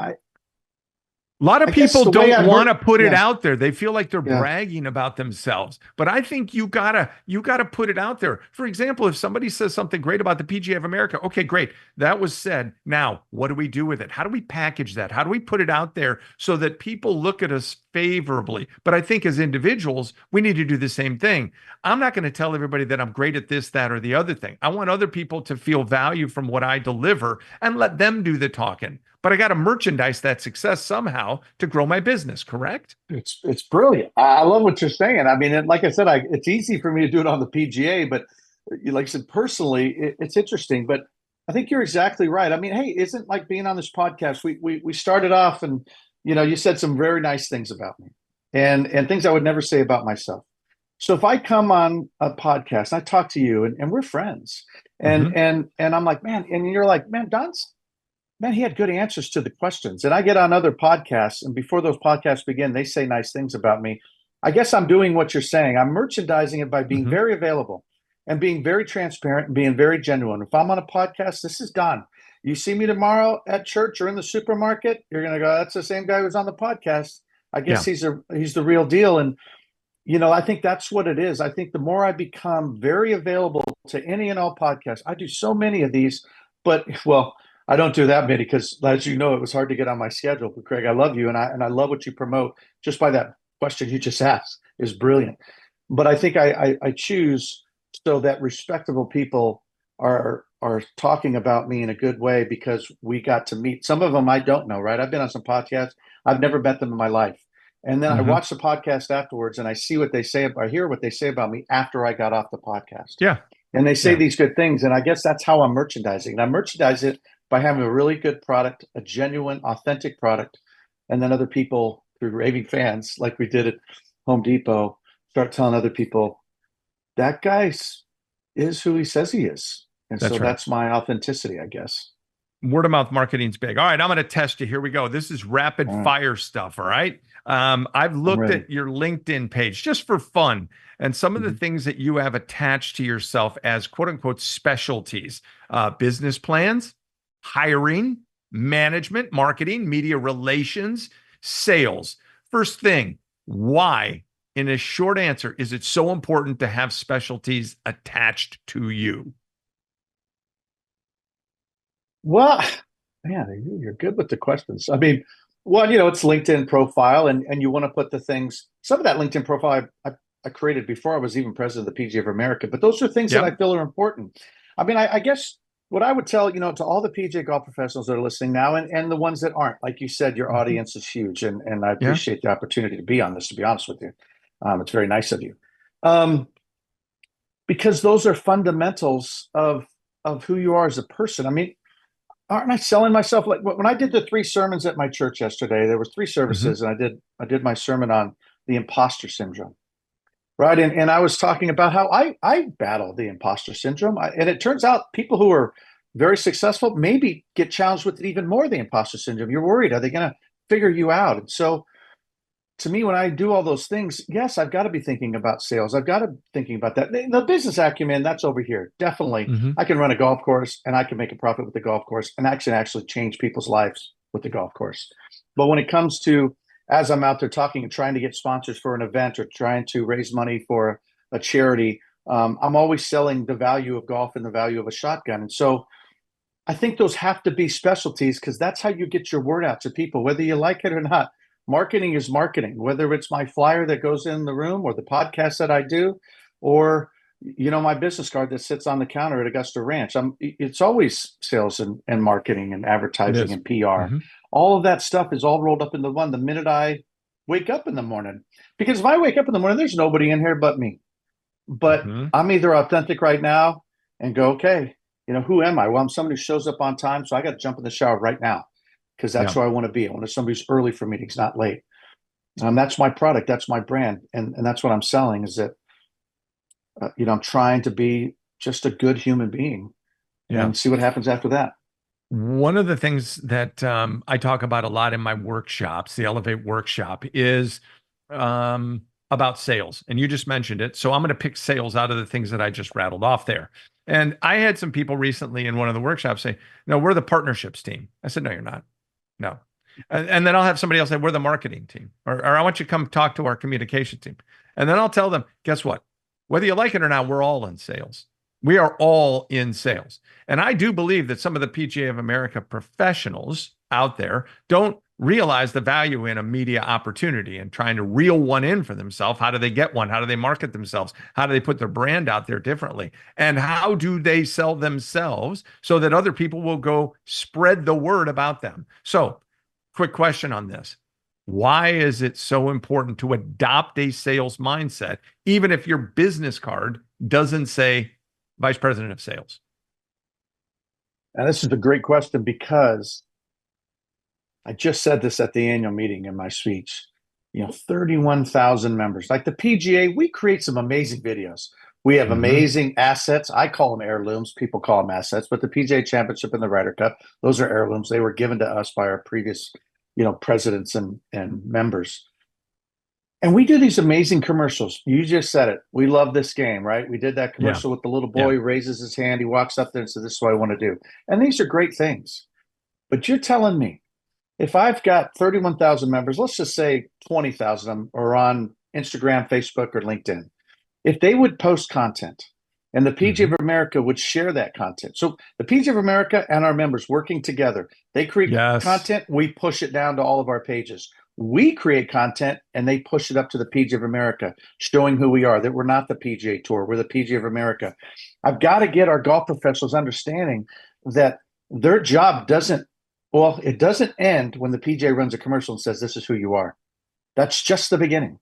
A lot of I guess people the way don't I want to mer put it yeah, out there. They feel like they're yeah. bragging about themselves. But I think you gotta put it out there. For example, if somebody says something great about the PGA of America, okay, great. That was said. Now, what do we do with it? How do we package that? How do we put it out there so that people look at us favorably? But I think as individuals, we need to do the same thing. I'm not going to tell everybody that I'm great at this, that, or the other thing. I want other people to feel value from what I deliver and let them do the talking. But I got to merchandise that success somehow to grow my business, correct? It's brilliant. I love what you're saying. I mean, like I said, it's easy for me to do it on the PGA, but like I said, personally, it's interesting. But I think you're exactly right. I mean, hey, isn't like being on this podcast? We started off, and you said some very nice things about me, and things I would never say about myself. So if I come on a podcast, and I talk to you, and we're friends, and Hmm. and I'm like, man, and you're like, man, he had good answers to the questions. And I get on other podcasts, and before those podcasts begin, they say nice things about me. I guess I'm doing what you're saying. I'm merchandising it by being Hmm. very available and being very transparent and being very genuine. If I'm on a podcast, this is done. You see me tomorrow at church or in the supermarket, you're going to go, that's the same guy who's on the podcast. I guess Yeah. he's the real deal. And I think that's what it is. I think the more I become very available to any and all podcasts, I do so many of these, but well, I don't do that many because, as you know, it was hard to get on my schedule. But Craig, I love you, and I love what you promote. Just by that question you just asked is brilliant. But I think I choose so that respectable people are talking about me in a good way because we got to meet. Some of them I don't know, right? I've been on some podcasts. I've never met them in my life. And then I Hmm. watch the podcast afterwards and I see what they say. I hear what they say about me after I got off the podcast. Yeah. And they say Yeah. these good things. And I guess that's how I'm merchandising. And I merchandise it by having a really good product, a genuine, authentic product. And then other people, through raving fans, like we did at Home Depot, start telling other people, that guy's is who he says he is. And That's so right. that's my authenticity, I guess. Word of mouth marketing's big. All right, I'm going to test you. Here we go. This is rapid All right, fire stuff. All right. I've I'm looked ready. at your LinkedIn page just for fun and some of the Mhm. things that you have attached to yourself as quote unquote specialties, business plans, hiring, management, marketing, media relations, sales. First thing, why, in a short answer, is it so important to have specialties attached to you? Well, man, you're good with the questions. I mean, one, it's LinkedIn profile, and you want to put the things. Some of that LinkedIn profile I created before I was even president of the PGA of America, but those are things that I Yep. feel are important. I mean, I guess what I would tell, to all the PGA golf professionals that are listening now, and the ones that aren't, like you said, your Mhm. audience is huge, and I Yeah. appreciate the opportunity to be on this. To be honest with you, it's very nice of you, um, because those are fundamentals of who you are as a person. I mean, aren't I selling myself? Like when I did the three sermons at my church yesterday, there was three Hmm. services, and I did my sermon on the imposter syndrome, right? And I was talking about how I battle the imposter syndrome, and it turns out people who are very successful maybe get challenged with it even more. The imposter syndrome. You're worried, are they going to figure you out? And so to me, when I do all those things, yes, I've got to be thinking about sales. I've got to be thinking about that. The business acumen, that's over here. Definitely. Hmm. I can run a golf course and I can make a profit with the golf course and actually change people's lives with the golf course. But when it comes to, as I'm out there talking and trying to get sponsors for an event or trying to raise money for a charity, I'm always selling the value of golf and the value of a shotgun. And so I think those have to be specialties because that's how you get your word out to people, whether you like it or not. Marketing is marketing, whether it's my flyer that goes in the room or the podcast that I do, or my business card that sits on the counter at Augusta Ranch. It's always sales and marketing and It advertising is. and PR. Hmm. All of that stuff is all rolled up into one the minute I wake up in the morning. Because if I wake up in the morning, there's nobody in here but me. But Hmm. I'm either authentic right now and go, okay, who am I? Well, I'm somebody who shows up on time, so I got to jump in the shower right now because that's Yeah. where I want to be. I want to somebody who's early for meetings, not late. That's my product, that's my brand, and that's what I'm selling. Is that I'm trying to be just a good human being Yeah. and see what happens after that. One of the things that I talk about a lot in my workshops, the Elevate workshop, is about sales. And you just mentioned it. So I'm going to pick sales out of the things that I just rattled off there. And I had some people recently in one of the workshops say, no, we're the partnerships team. I said, no, you're not. No. And then I'll have somebody else say, we're the marketing team, or I want you to come talk to our communication team. And then I'll tell them, guess what? Whether you like it or not, we're all in sales. We are all in sales. And I do believe that some of the PGA of America professionals out there don't realize the value in a media opportunity and trying to reel one in for themselves. How do they get one? How do they market themselves? How do they put their brand out there differently? And how do they sell themselves so that other people will go spread the word about them? So, quick question on this. Why is it so important to adopt a sales mindset, even if your business card doesn't say vice president of sales? And this is a great question because I just said this at the annual meeting in my speech. 31,000 members. Like the PGA, we create some amazing videos. We have Mm-hmm. amazing assets. I call them heirlooms. People call them assets, but the PGA Championship and the Ryder Cup, those are heirlooms. They were given to us by our previous, presidents and members. And we do these amazing commercials. You just said it. We love this game, right? We did that Yeah. commercial with the little Yeah. boy who raises his hand. He walks up there and says, "This is what I want to do." And these are great things. But you're telling me if I've got 31,000 members, let's just say 20,000 are on Instagram, Facebook, or LinkedIn, if they would post content and the PGA Mm-hmm. of America would share that content. So the PGA of America and our members working together, they create Yes. content, we push it down to all of our pages. We create content and they push it up to the PGA of America, showing who we are, that we're not the PGA Tour, we're the PGA of America. I've got to get our golf professionals understanding that their job it doesn't end when the PGA runs a commercial and says, "This is who you are." That's just the beginning.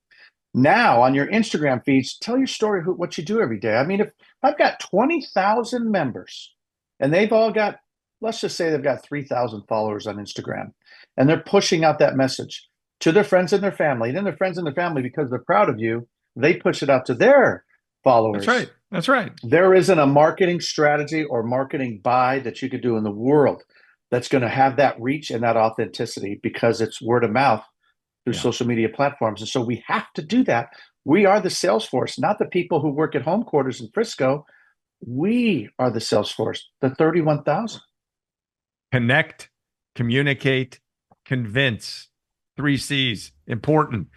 Now on your Instagram feeds, tell your story, what you do every day. I mean, if I've got 20,000 members and they've all got, let's just say they've got 3,000 followers on Instagram and they're pushing out that message to their friends and their family. And then their friends and their family, because they're proud of you, they push it out to their That's followers. right. That's right. There isn't a marketing strategy or marketing buy that you could do in the world that's going to have that reach and that authenticity because it's word of mouth through Yeah. social media platforms. And so we have to do that. We are the sales force, not the people who work at home quarters in Frisco. We are the sales force, the 31,000. Connect, communicate, convince. 3 C's. Important.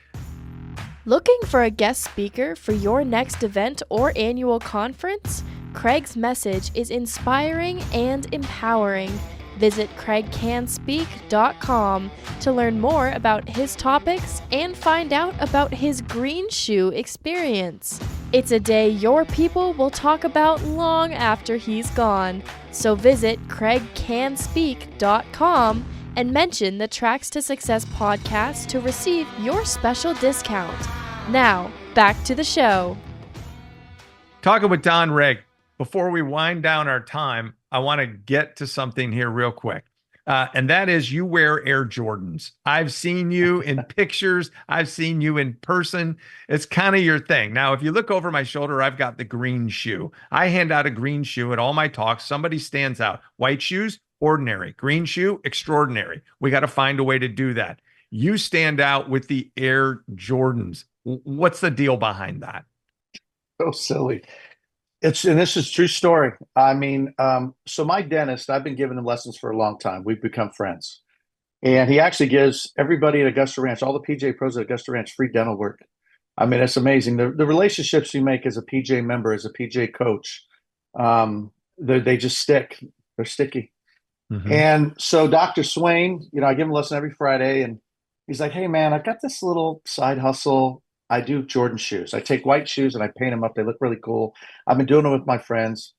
Looking for a guest speaker for your next event or annual conference? Kraig's message is inspiring and empowering. Visit CraigCannSpeak.com to learn more about his topics and find out about his green shoe experience. It's a day your people will talk about long after he's gone. So visit CraigCannSpeak.com and mention the Tracks to Success podcast to receive your special discount. Now, back to the show. Talking with Don Rigg. Before we wind down our time, I want to get to something here real quick. And that is you wear Air Jordans. I've seen you in pictures. I've seen you in person. It's kind of your thing. Now, if you look over my shoulder, I've got the green shoe. I hand out a green shoe at all my talks. Somebody stands out. White shoes, ordinary. Green shoe, extraordinary. We got to find a way to do that. You stand out with the Air Jordans. What's the deal behind that? So silly. And this is a true story. I mean, so my dentist, I've been giving him lessons for a long time. We've become friends. And he actually gives everybody at Augusta Ranch, all the PGA pros at Augusta Ranch, free dental work. I mean, it's amazing. The relationships you make as a PGA member, as a PGA coach, they just stick. They're sticky. Mm-hmm. And so Dr. Swain, I give him a lesson every Friday. And he's like, hey, man, I've got this little side hustle. I do Jordan shoes. I take white shoes and I paint them up. They look really cool. I've been doing them with my friends.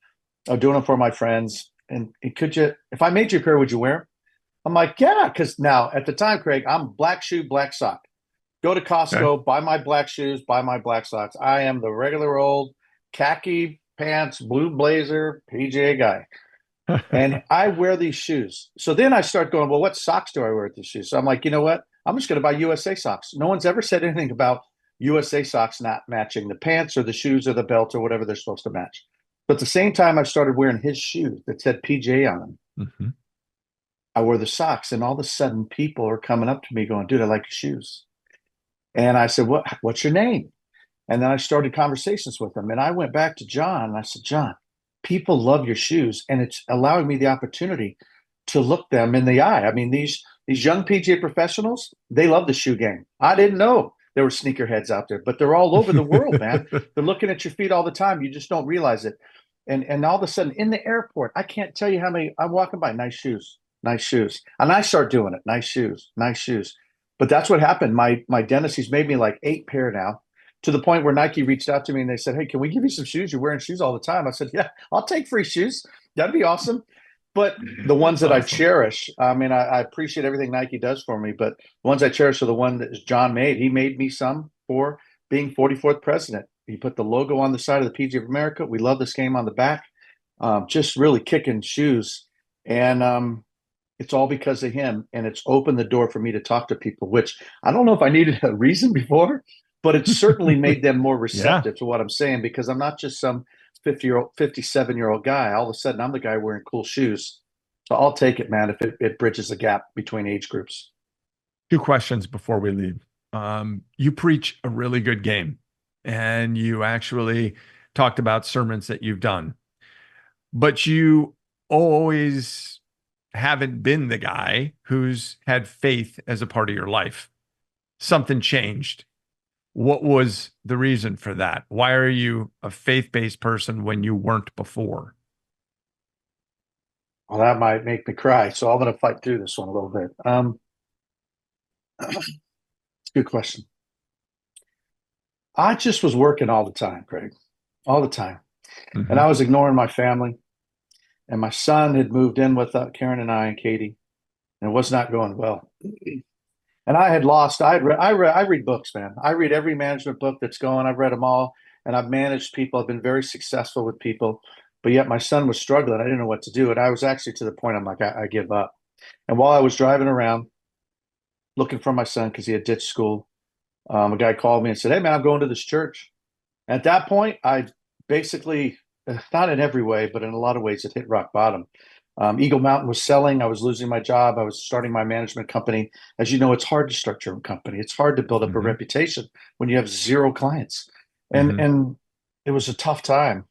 I'm doing them for my friends. And if I made you a pair, would you wear them? I'm like, yeah. Because now at the time, Kraig, I'm black shoe, black sock. Go to Costco, okay, buy my black shoes, buy my black socks. I am the regular old khaki pants, blue blazer, PGA guy. And I wear these shoes. So then I start going, well, what socks do I wear with these shoes? So I'm like, you know what? I'm just going to buy USA socks. No one's ever said anything about USA socks not matching the pants or the shoes or the belt or whatever they're supposed to match. But at the same time, I started wearing his shoes that said PJ on them. Mm-hmm. I wore the socks, and all of a sudden, people are coming up to me going, dude, I like your shoes. And I said, what's your name? And then I started conversations with them. And I went back to John, and I said, John, people love your shoes, and it's allowing me the opportunity to look them in the eye. I mean, these young PGA professionals, they love the shoe game. I didn't know there were sneakerheads out there, but they're all over the world, man. They're looking at your feet all the time. You just don't realize it. And all of a sudden in the airport, I can't tell you how many, I'm walking by, nice shoes. And I start doing it. Nice shoes. But that's what happened. My dentist, he's made me like 8 pair now, to the point where Nike reached out to me and they said, hey, can we give you some shoes? You're wearing shoes all the time. I said, yeah, I'll take free shoes. That'd be awesome. But the ones that I cherish, I mean, I appreciate everything Nike does for me, but the ones I cherish are the one that John made. He made me some for being 44th president. He put the logo on the side of the PGA of America. We love this game on the back. Just really kicking shoes. And it's all because of him. And it's opened the door for me to talk to people, which I don't know if I needed a reason before, but it certainly made them more receptive to what I'm saying, because I'm not just some 57-year-old guy. All of a sudden, I'm the guy wearing cool shoes. So I'll take it, man, if it bridges the gap between age groups. 2 questions before we leave. You preach a really good game, and you actually talked about sermons that you've done, but you always haven't been the guy who's had faith as a part of your life. Something changed. What was the reason for that? Why are you a faith-based person when you weren't before? Well, that might make me cry. So I'm going to fight through this one a little bit. It's a good question. I just was working all the time, Kraig, all the time. Mm-hmm. And I was ignoring my family. And my son had moved in with Karen and I and Katie, and it was not going well. And I had lost. I read books, man. I read every management book that's going. I've read them all, and I've managed people. I've been very successful with people, but yet my son was struggling. I didn't know what to do, and I was actually to the point I'm like, I give up. And while I was driving around looking for my son because he had ditched school, a guy called me and said, "Hey, man, I'm going to this church." And at that point, I basically, not in every way, but in a lot of ways, it hit rock bottom. Eagle Mountain was selling. I was losing my job. I was starting my management company. As you know, it's hard to start your own company. It's hard to build up a Mm-hmm. reputation when you have zero clients. Mm-hmm. And it was a tough time.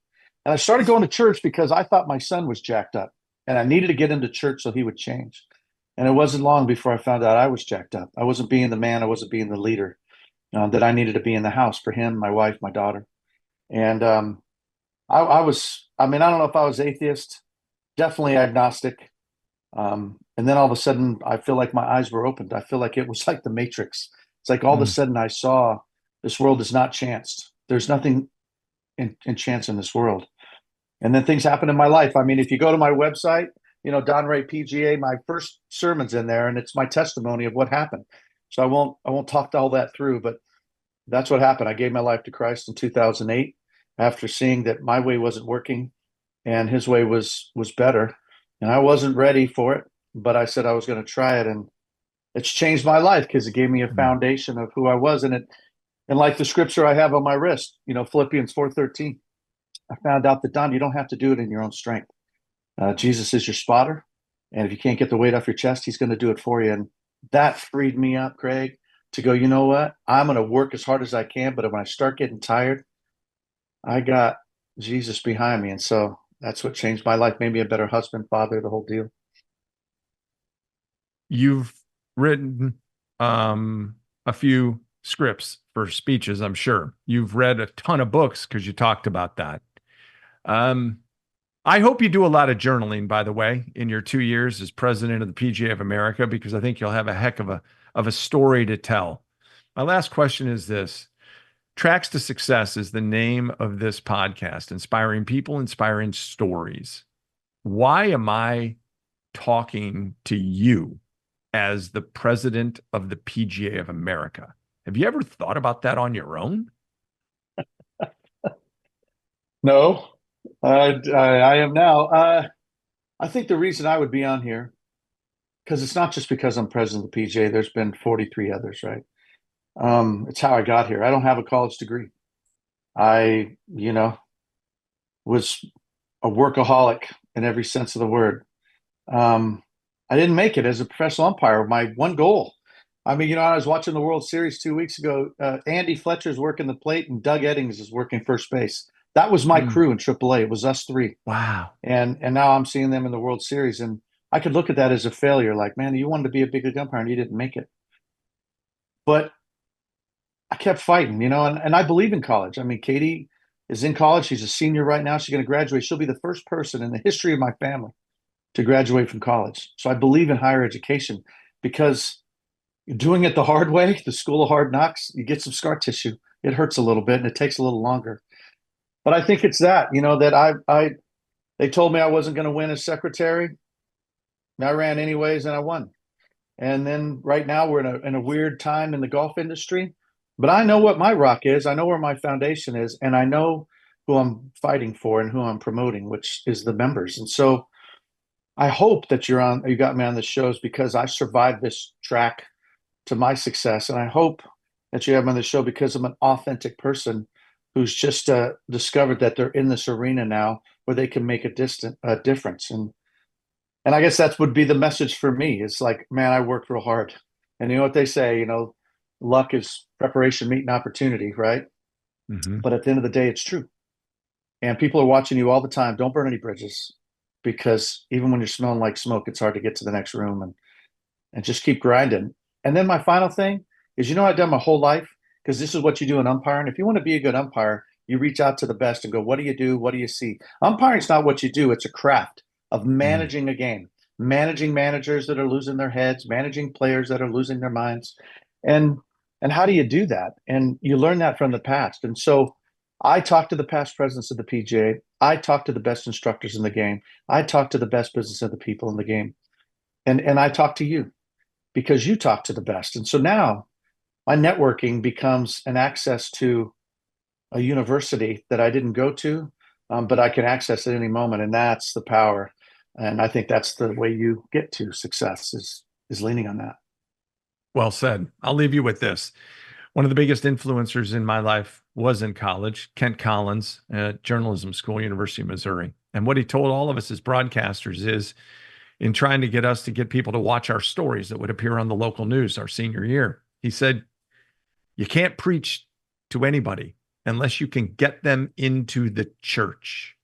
And I started going to church because I thought my son was jacked up and I needed to get him to church so he would change. And it wasn't long before I found out I was jacked up. I wasn't being the man. I wasn't being the leader that I needed to be in the house for him, my wife, my daughter. And I was, I mean, I don't know if I was atheist, definitely agnostic. And then all of a sudden, I feel like my eyes were opened. I feel like it was like the Matrix. It's like all of a sudden I saw this world is not chanced. There's nothing in chance in this world. And then things happen in my life. I mean, if you go to my website, Don Ray PGA, my first sermon's in there, and it's my testimony of what happened. So I won't talk all that through, but that's what happened. I gave my life to Christ in 2008 after seeing that my way wasn't working and his way was better. And I wasn't ready for it, but I said I was going to try it, and it's changed my life because it gave me a foundation of who I was. And like the scripture I have on my wrist, Philippians 4:13, I found out that, Don, you don't have to do it in your own strength. Jesus is your spotter. And if you can't get the weight off your chest, he's going to do it for you. And that freed me up, Kraig, to go, you know what? I'm going to work as hard as I can. But when I start getting tired, I got Jesus behind me. And so that's what changed my life, made me a better husband, father, the whole deal. You've written a few scripts for speeches, I'm sure. You've read a ton of books because you talked about that. I hope you do a lot of journaling, by the way, in your 2 years as president of the PGA of America, because I think you'll have a heck of a story to tell. My last question is this. Tracks to Success is the name of this podcast, inspiring people, inspiring stories. Why am I talking to you as the president of the PGA of America? Have you ever thought about that on your own? No, I am now. I think the reason I would be on here, because it's not just because I'm president of the PGA. There's been 43 others, right? It's how I got here. I don't have a college degree. I, was a workaholic in every sense of the word. I didn't make it as a professional umpire. My one goal. I mean, I was watching the World Series 2 weeks ago. Andy Fletcher's working the plate and Doug Eddings is working first base. That was my crew in AAA. It was us three. Wow. And now I'm seeing them in the World Series. And I could look at that as a failure. Like, man, you wanted to be a big league umpire and you didn't make it. But I kept fighting, and I believe in college. I mean, Katie is in college. She's a senior right now. She's going to graduate. She'll be the first person in the history of my family to graduate from college. So I believe in higher education because doing it the hard way, the school of hard knocks, you get some scar tissue. It hurts a little bit and it takes a little longer. But I think it's that, that they told me I wasn't going to win as secretary. I ran anyways and I won. And then right now we're in a weird time in the golf industry. But I know what my rock is. I know where my foundation is. And I know who I'm fighting for and who I'm promoting, which is the members. And so I hope that you got me on the shows because I survived this track to my success. And I hope that you have me on the show because I'm an authentic person who's just discovered that they're in this arena now where they can make a difference. And I guess that would be the message for me. It's like, man, I worked real hard. And you know what they say, luck is preparation, meeting opportunity, right? Mm-hmm. But at the end of the day, it's true. And people are watching you all the time. Don't burn any bridges because even when you're smelling like smoke, it's hard to get to the next room and just keep grinding. And then my final thing is, I've done my whole life because this is what you do in umpiring. If you want to be a good umpire, you reach out to the best and go, what do you do? What do you see? Umpiring is not what you do. It's a craft of managing a game, managing managers that are losing their heads, managing players that are losing their minds. And how do you do that? And you learn that from the past. And so I talk to the past presidents of the PGA. I talk to the best instructors in the game. I talk to the best business of the people in the game. And I talk to you because you talk to the best. And so now my networking becomes an access to a university that I didn't go to, but I can access at any moment. And that's the power. And I think that's the way you get to success is leaning on that. Well said. I'll leave you with this. One of the biggest influencers in my life was in college, Kent Collins at Journalism School, University of Missouri. And what he told all of us as broadcasters is, in trying to get us to get people to watch our stories that would appear on the local news our senior year, he said, you can't preach to anybody unless you can get them into the church.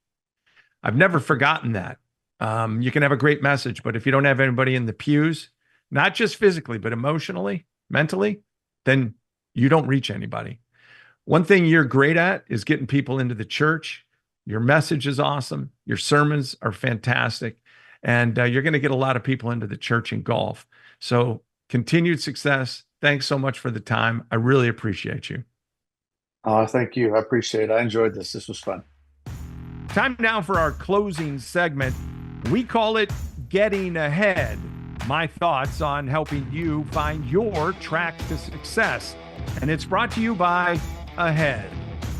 I've never forgotten that. You can have a great message, but if you don't have anybody in the pews, not just physically, but emotionally, mentally, then you don't reach anybody. One thing you're great at is getting people into the church. Your message is awesome. Your sermons are fantastic. And you're going to get a lot of people into the church in golf. So continued success. Thanks so much for the time. I really appreciate you. Thank you. I appreciate it. I enjoyed this. This was fun. Time now for our closing segment. We call it Getting Ahead. My thoughts on helping you find your track to success. And it's brought to you by Ahead.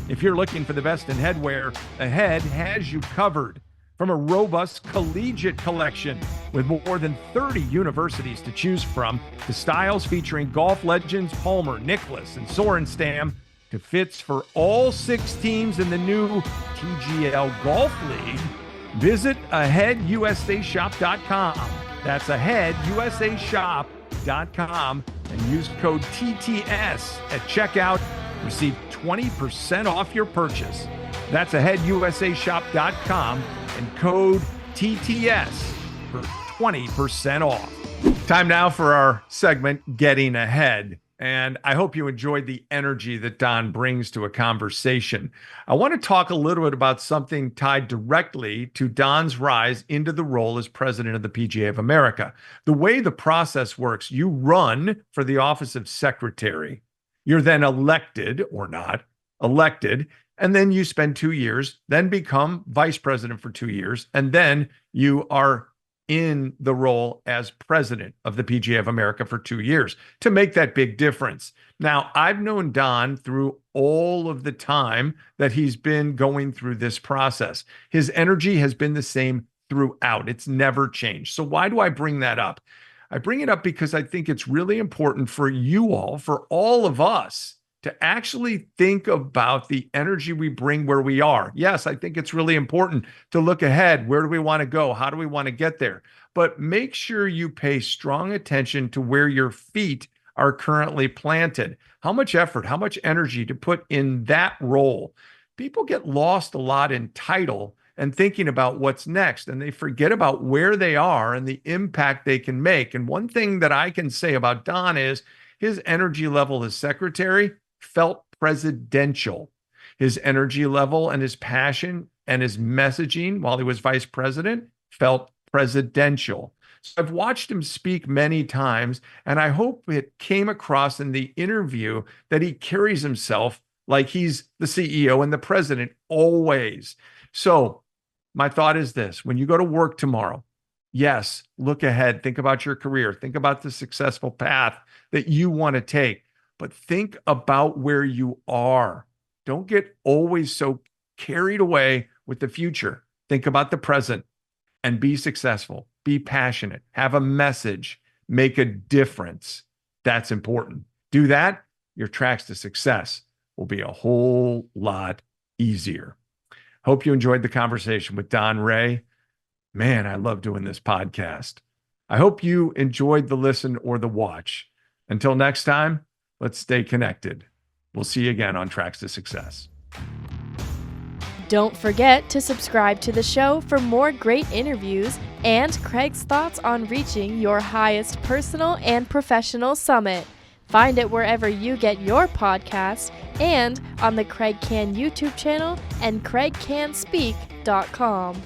If you're looking for the best in headwear, Ahead has you covered. From a robust collegiate collection with more than 30 universities to choose from, to styles featuring golf legends Palmer, Nicklaus, and Sorenstam, to fits for all 6 teams in the new TGL Golf League, visit AheadUSAShop.com. That's AheadUSAShop.com and use code TTS at checkout. Receive 20% off your purchase. That's AheadUSAShop.com and code TTS for 20% off. Time now for our segment, Getting Ahead. And I hope you enjoyed the energy that Don brings to a conversation. I want to talk a little bit about something tied directly to Don's rise into the role as president of the PGA of America. The way the process works, you run for the office of secretary. You're then elected, or not elected, and then you spend 2 years, then become vice president for 2 years, and then you are in the role as president of the PGA of America for 2 years to make that big difference. Now, I've known Don through all of the time that he's been going through this process. His energy has been the same throughout. It's never changed. So why do I bring that up? I bring it up because I think it's really important for you all, for all of us, to actually think about the energy we bring where we are. Yes, I think it's really important to look ahead. Where do we want to go? How do we want to get there? But make sure you pay strong attention to where your feet are currently planted. How much effort, how much energy to put in that role. People get lost a lot in title and thinking about what's next, and they forget about where they are and the impact they can make. And one thing that I can say about Don is his energy level as secretary felt presidential. His energy level and his passion and his messaging while he was vice president felt presidential. So I've watched him speak many times, and I hope it came across in the interview that he carries himself like he's the CEO and the president always. So my thought is this: when you go to work tomorrow, yes, look ahead, think about your career, think about the successful path that you want to take. But think about where you are. Don't get always so carried away with the future. Think about the present and be successful. Be passionate. Have a message. Make a difference. That's important. Do that, your tracks to success will be a whole lot easier. Hope you enjoyed the conversation with Don Ray. Man, I love doing this podcast. I hope you enjoyed the listen or the watch. Until next time, let's stay connected. We'll see you again on Tracks to Success. Don't forget to subscribe to the show for more great interviews and Kraig's thoughts on reaching your highest personal and professional summit. Find it wherever you get your podcasts and on the Kraig Kann YouTube channel and kraigkannspeak.com.